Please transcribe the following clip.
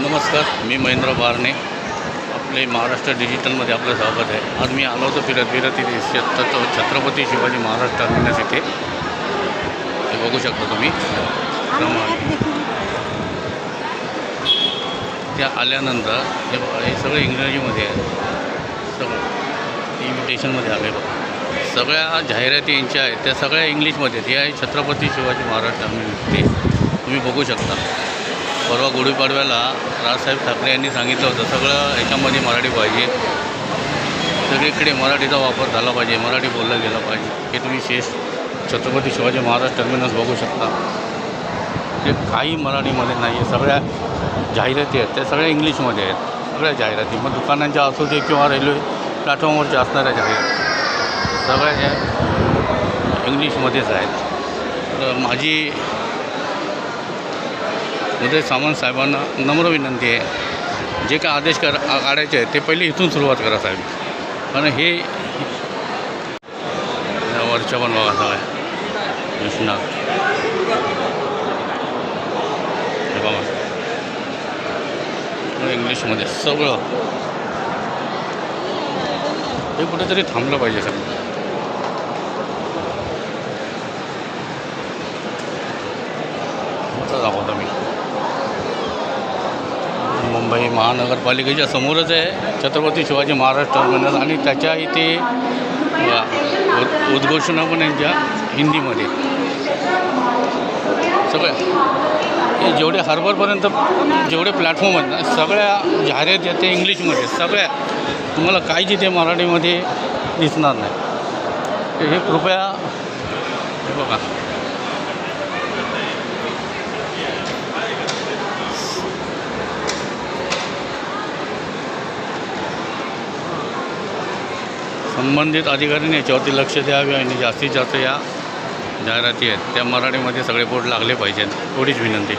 नमस्कार, मी महेंद्र बारणे. आपले महाराष्ट्र डिजिटलमध्ये आपलं स्वागत आहे. आज मी आलो होतो फिरत इथे छत्रपती शिवाजी महाराज टर्मिनस इथे हे बघू शकता तुम्ही. त्या आल्यानंतर हे सगळं इंग्रजीमध्ये आहे. सगळं इन्व्हिटेशनमध्ये आले बघा. सगळ्या जाहिराती यांच्या आहेत त्या सगळ्या इंग्लिशमध्ये आहेत. हे आहे छत्रपती शिवाजी महाराज टर्मिनस ते तुम्ही बघू शकता. परवा गुढीपाडव्याला राजसाहेब ठाकरे यांनी सांगितलं होतं सगळं ह्याच्यामध्ये मराठी पाहिजे, सगळीकडे मराठीचा वापर झाला पाहिजे, मराठी बोललं गेलं पाहिजे. हे तुम्ही छत्रपती शिवाजी महाराज टर्मिनस बघू शकता. ते काही मराठीमध्ये नाही आहे. सगळ्या जाहिराती आहेत त्या सगळ्या इंग्लिशमध्ये आहेत. सगळ्या जाहिराती मग दुकानांच्या असू दे किंवा रेल्वे प्लॅटफॉर्मवरच्या असणाऱ्या जाहिराती सगळ्या ज्या इंग्लिशमध्येच आहेत. तर माझी उदय सामंत साहेबांना नम्र विनंती आहे, जे काय आदेश काढायचे आहेत ते पहिले इथून सुरुवात करा साहेब. कारण हे वरच्या पण बघा सगळ्या कृष्णा हे बघा इंग्लिशमध्ये सगळं. हे कुठेतरी थांबलं पाहिजे सगळं. दाखवतो मी. मुंबई महानगरपालिकेच्या समोरच आहे छत्रपती शिवाजी महाराज टर्मिनस आणि त्याच्या इथे उद्घोषणा पण यांच्या हिंदीमध्ये सगळ्या. हे जेवढे हार्बरपर्यंत जेवढे प्लॅटफॉर्म आहेत ना सगळ्या जाहिराती आहेत ते इंग्लिशमध्ये सगळ्या. तुम्हाला काही जिथे मराठीमध्ये दिसणार नाही. हे कृपया हे बघा. संबंधित अधिकाऱ्यांनी याच्यावरती लक्ष द्यावे आणि जास्तीत जास्त या जाहिराती आहेत त्या मराठीमध्ये सगळे बोर्ड लागले पाहिजेत. एवढीच विनंती.